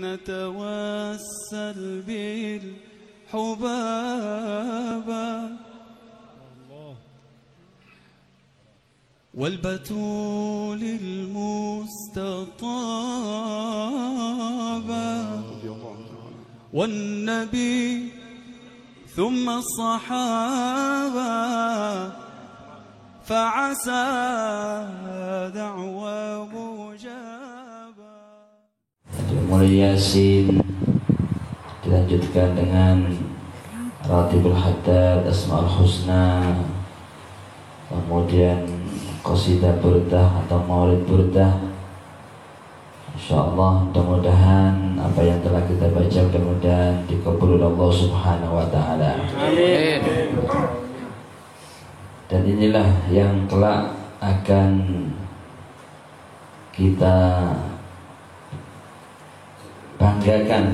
نتوسل بالحبابة والبتول المستطابة والنبي ثم الصحابة فعسى دعوى مجابة. Mulai Yasin dilanjutkan dengan Ratibul Haddad, Asmaul Husna, kemudian Qasidah Burdah atau Maulid Burdah. InsyaAllah mudah-mudahan apa yang telah kita baca mudah-mudahan dikabul oleh Allah Subhanahu wa Ta'ala. Amin. Dan inilah yang kelak akan kita banggakan,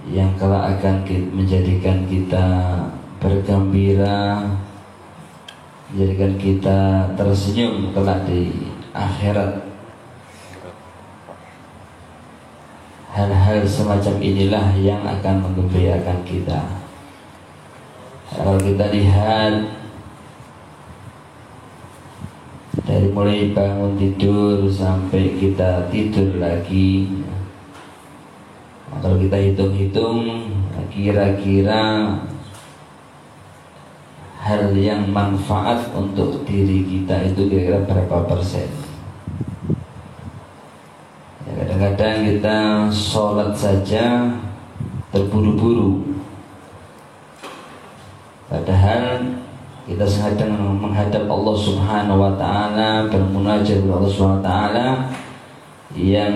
yang kelak akan menjadikan kita bergembira, menjadikan kita tersenyum kelak di akhirat. Hal-hal semacam inilah yang akan menggembirakan kita. Kalau kita lihat dari mulai bangun tidur sampai kita tidur lagi, kalau kita hitung-hitung kira-kira hal yang manfaat untuk diri kita itu kira-kira berapa persen. Ya, kadang-kadang kita sholat saja terburu-buru, padahal kita sedang menghadap Allah Subhanahu wa Ta'ala, bermunajat kepada Allah Subhanahu wa Ta'ala yang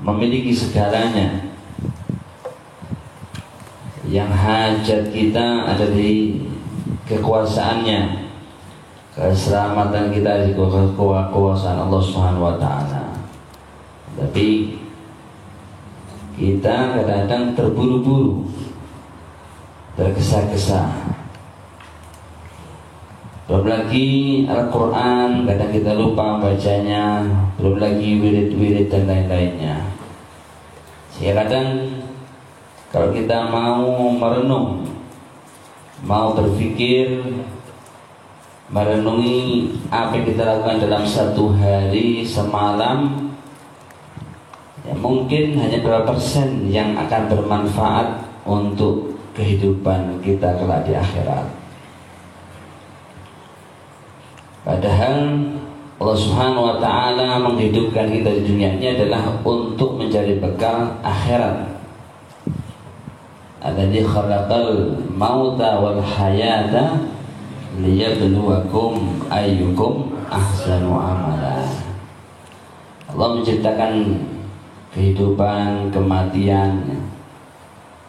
memiliki segalanya, yang hajat kita ada di kekuasaannya, keselamatan kita di kekuasaan Allah Subhanahu wa Ta'ala. Tapi kita kadang-kadang terburu-buru, tergesa-gesa. Belum lagi Al-Quran kadang kita lupa bacanya, belum lagi wirid-wirid dan lain-lainnya. Sehingga kadang kalau kita mau merenung, mau berpikir, merenungi apa yang kita lakukan dalam satu hari semalam, ya mungkin hanya berapa persen yang akan bermanfaat untuk kehidupan kita kelak di akhirat. Padahal Allah Subhanahu wa Ta'ala menghidupkan kita di dunia ini adalah untuk mencari bekal akhirat. Alladzi khalaqal mauta wal hayata liyabluwakum ayyukum ahsanu amala. Allah menciptakan kehidupan, kematian,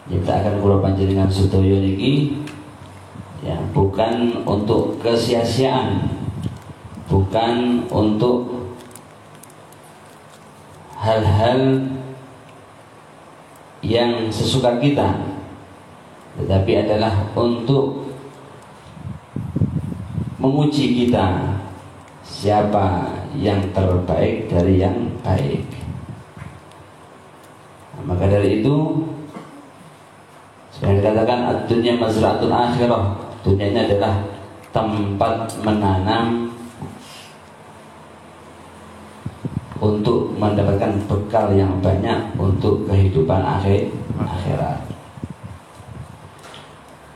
menciptakan kula panjenengan sedaya niki ya bukan untuk kesia-siaan, bukan untuk hal-hal yang sesuka kita, tetapi adalah untuk menguji kita siapa yang terbaik dari yang baik. Nah, maka dari itu sebenarnya dikatakan ad-dunya mazra'atul akhirah, dunia ini adalah tempat menanam untuk mendapatkan bekal yang banyak untuk kehidupan akhirat.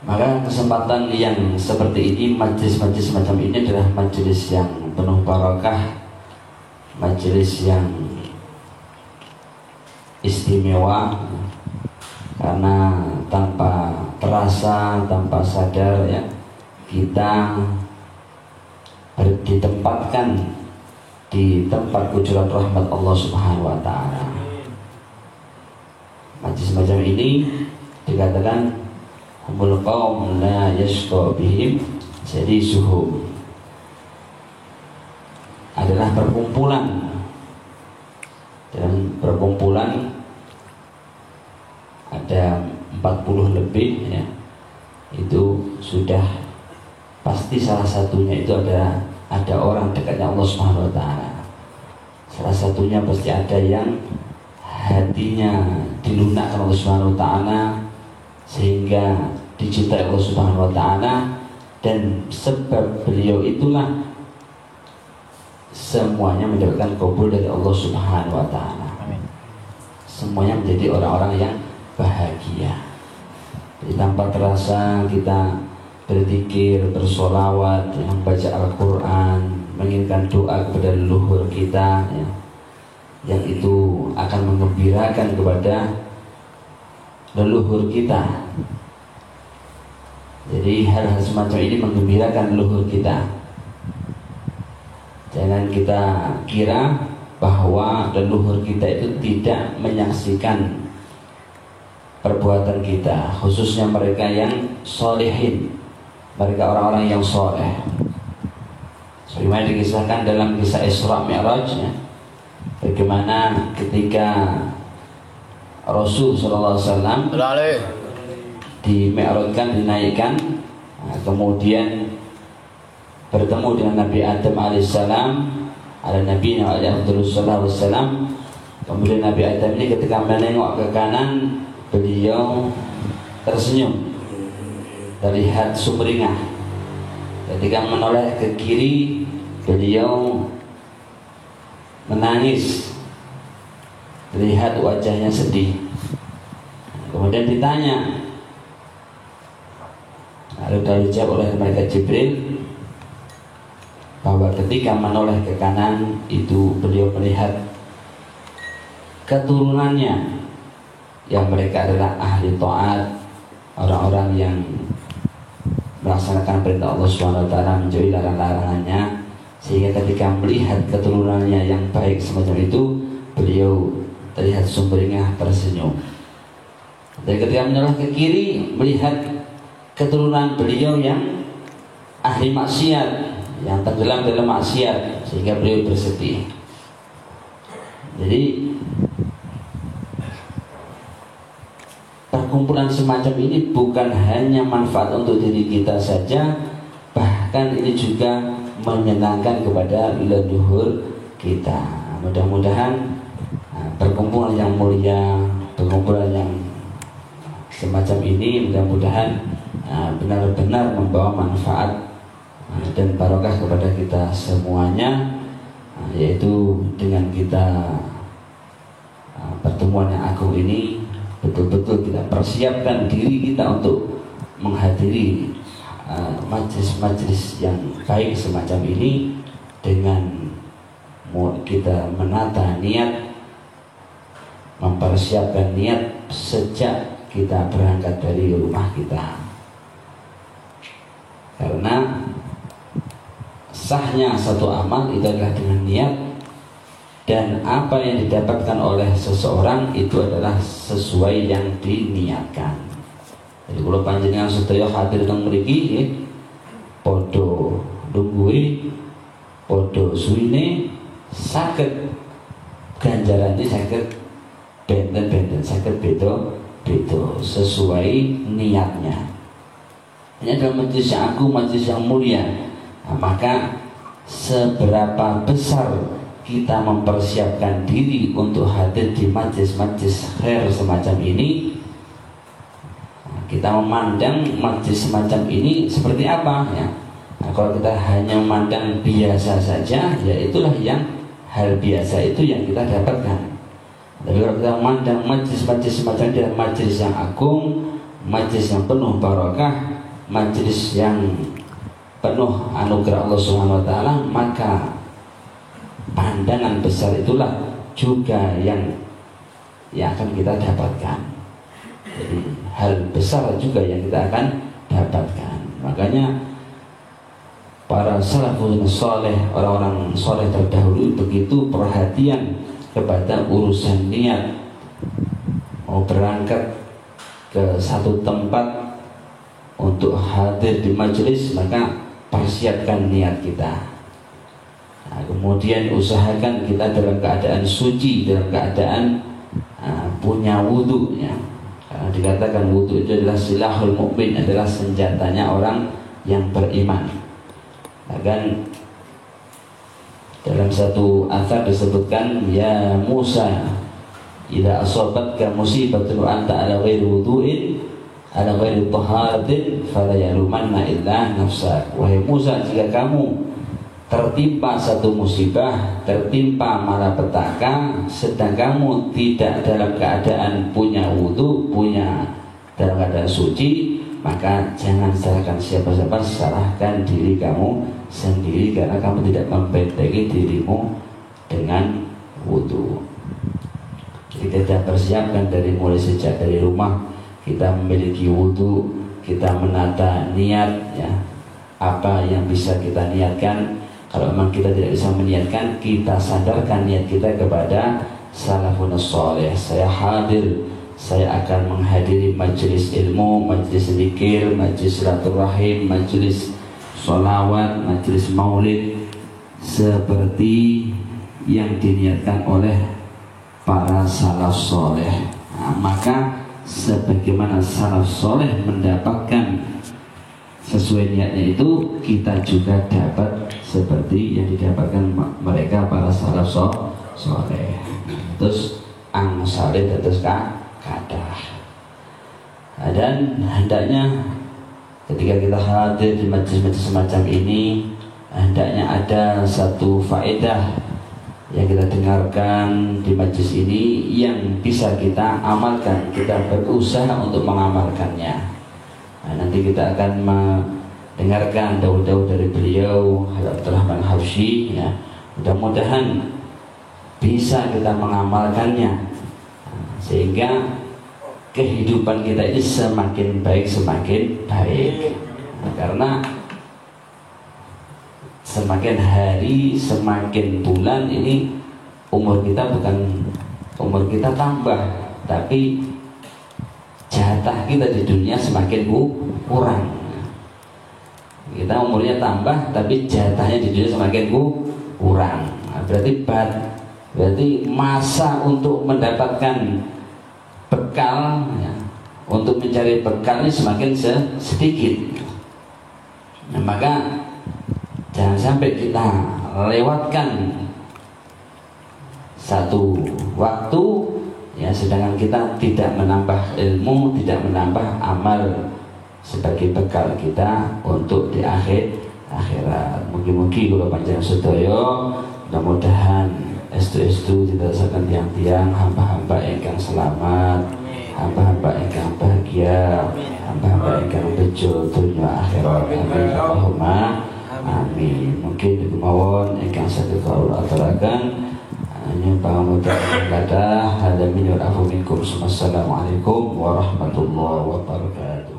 Maka kesempatan yang seperti ini, majelis-majelis semacam ini adalah majelis yang penuh barakah, majelis yang istimewa, karena tanpa terasa, tanpa sadar ya kita ditempatkan di tempat kucuran rahmat Allah Subhanahu wa Ta'ala. Majlis semacam ini dikatakan humul qaum la yashqa bihim jalisuhum, adalah perkumpulan, dan perkumpulan ada 40 lebih ya, itu sudah pasti salah satunya itu ada orang dekatnya Allah Subhanahu wa Ta'ala. Salah satunya pasti ada yang hatinya dilunakkan Allah Subhanahu wa taala sehingga dicintai Allah Subhanahu wa taala, dan sebab beliau itulah semuanya mendapatkan kabul dari Allah Subhanahu wa taala. Semuanya menjadi orang-orang yang bahagia. Jadi tanpa terasa kita berzikir, bersolawat, membaca Al-Quran, menginginkan doa kepada leluhur kita, ya, yang itu akan menggembirakan kepada leluhur kita. Jadi hal-hal semacam ini menggembirakan leluhur kita. Jangan kita kira bahwa leluhur kita itu tidak menyaksikan perbuatan kita, khususnya mereka yang solehin, mereka orang-orang yang soleh. Sebagaimana dikisahkan dalam kisah Isra Mi'raj, ya, bagaimana ketika Rasul SAW di-mi'rajkan, dinaikkan, nah, kemudian bertemu dengan Nabi Adam alaihissalam, ada Nabi Alaihissalam. Kemudian Nabi Adam ini ketika menengok ke kanan, beliau tersenyum, terlihat sumringah. Ketika menoleh ke kiri, beliau menangis, terlihat wajahnya sedih. Kemudian ditanya, lalu dijawab oleh malaikat Jibril bahwa ketika menoleh ke kanan itu beliau melihat keturunannya yang mereka adalah ahli taat, orang-orang yang melaksanakan perintah Allah Subhanahu wa taala, menjauhi larangan-larangannya, sehingga ketika melihat keturunannya yang baik semacam itu, beliau terlihat sumringah, tersenyum. Dan ketika menoleh ke kiri, melihat keturunan beliau yang ahli maksiat, yang tenggelam dalam maksiat, sehingga beliau bersedih. Jadi perkumpulan semacam ini bukan hanya manfaat untuk diri kita saja, bahkan ini juga menyenangkan kepada leluhur kita. Mudah-mudahan perkumpulan yang mulia, perkumpulan yang semacam ini mudah-mudahan benar-benar membawa manfaat dan barokah kepada kita semuanya, yaitu dengan kita pertemuan yang agung ini betul-betul kita persiapkan diri kita untuk menghadiri majelis-majelis yang baik semacam ini dengan kita menata niat, mempersiapkan niat sejak kita berangkat dari rumah kita. Karena sahnya satu amal itu adalah dengan niat, dan apa yang didapatkan oleh seseorang itu adalah sesuai yang diniatkan. Jadi kalau panjenengan sedaya hadir nang mriki nggih padha lungguhe, padha suwine, saged ganjarane saged benten-benten, saged beda-beda sesuai niatnya. Ini adalah majelis yang agung, majelis yang mulia. Nah, maka seberapa besar kita mempersiapkan diri untuk hadir di majelis-majelis khair semacam ini, kita memandang majelis semacam ini seperti apa, ya. Nah, kalau kita hanya memandang biasa saja, ya itulah yang hal biasa itu yang kita dapatkan. Tapi kalau kita memandang majelis-majelis semacam ini adalah majelis yang agung, majelis yang penuh barokah, majelis yang penuh anugerah Allah Subhanahu wa taala, maka pandangan besar itulah juga yang akan kita dapatkan. Jadi hal besar juga yang kita akan dapatkan. Makanya para salafus saleh, orang-orang saleh terdahulu begitu perhatian kepada urusan niat. Mau berangkat ke satu tempat untuk hadir di majelis, maka persiapkan niat kita. Nah, kemudian usahakan kita dalam keadaan suci, dalam keadaan punya wudhu, ya. Karena dikatakan wudhu itu adalah silahul mukmin, adalah senjatanya orang yang beriman. Bahkan dalam satu atsar disebutkan, ya Musa idza asabatka musibatun wa anta ala ghairi wudu'in ala ghairi taharatin fala yalumanna illa nafsak. Wahai Musa, jika kamu tertimpa satu musibah, tertimpa malapetaka, sedang kamu tidak dalam keadaan punya wudu, punya dalam keadaan suci, maka jangan salahkan siapa-siapa, salahkan diri kamu sendiri, karena kamu tidak membentengi dirimu dengan wudu. Jadi kita persiapkan dari mulai sejak dari rumah, kita memiliki wudu, kita menata niat, ya, apa yang bisa kita niatkan. Kalau memang kita tidak bisa meniatkan, kita sandarkan niat kita kepada salafun saleh. Saya hadir, saya akan menghadiri majelis ilmu, majelis zikir, majelis silaturahim, majelis sholawat, majelis maulid, seperti yang diniatkan oleh para salaf soleh. Nah, maka sebagaimana salaf soleh mendapatkan sesuai niatnya itu, kita juga dapat seperti yang didapatkan mereka para salaf soleh. Terus angsalih terus kadah. Dan hendaknya ketika kita hadir di majelis-majelis semacam ini, hendaknya ada satu faedah yang kita dengarkan di majelis ini yang bisa kita amalkan, kita berusaha untuk mengamalkannya. Nah, nanti kita akan mendengarkan daud-daud dari beliau Abdul Rahman Habsyi, ya. Mudah-mudahan bisa kita mengamalkannya, sehingga kehidupan kita ini semakin baik, semakin baik. Karena semakin hari, semakin bulan ini umur kita bukan umur kita tambah, tapi jatah kita di dunia semakin kurang. Kita umurnya tambah, tapi jatahnya di dunia semakin kurang. Nah, berarti masa untuk mendapatkan bekal, ya, untuk mencari bekal ini semakin sedikit. Nah, maka jangan sampai kita lewatkan satu waktu, ya, sedangkan kita tidak menambah ilmu, tidak menambah amal sebagai bekal kita untuk di akhirat. Mugi-mugi kula panjenengan sedaya mudah-mudahan estu-estu dirasakan tiang-tiang hamba-hamba ingkang selamat, hamba-hamba ingkang bahagia, hamba-hamba ingkang bejo dunya akhirat. Amin Allahumma amin. Mungkin kemawon ingkang saged kula aturaken nyumbang mudah kata hadamin wal afu minkum. Assalamualaikum warahmatullahi wabarakatuh.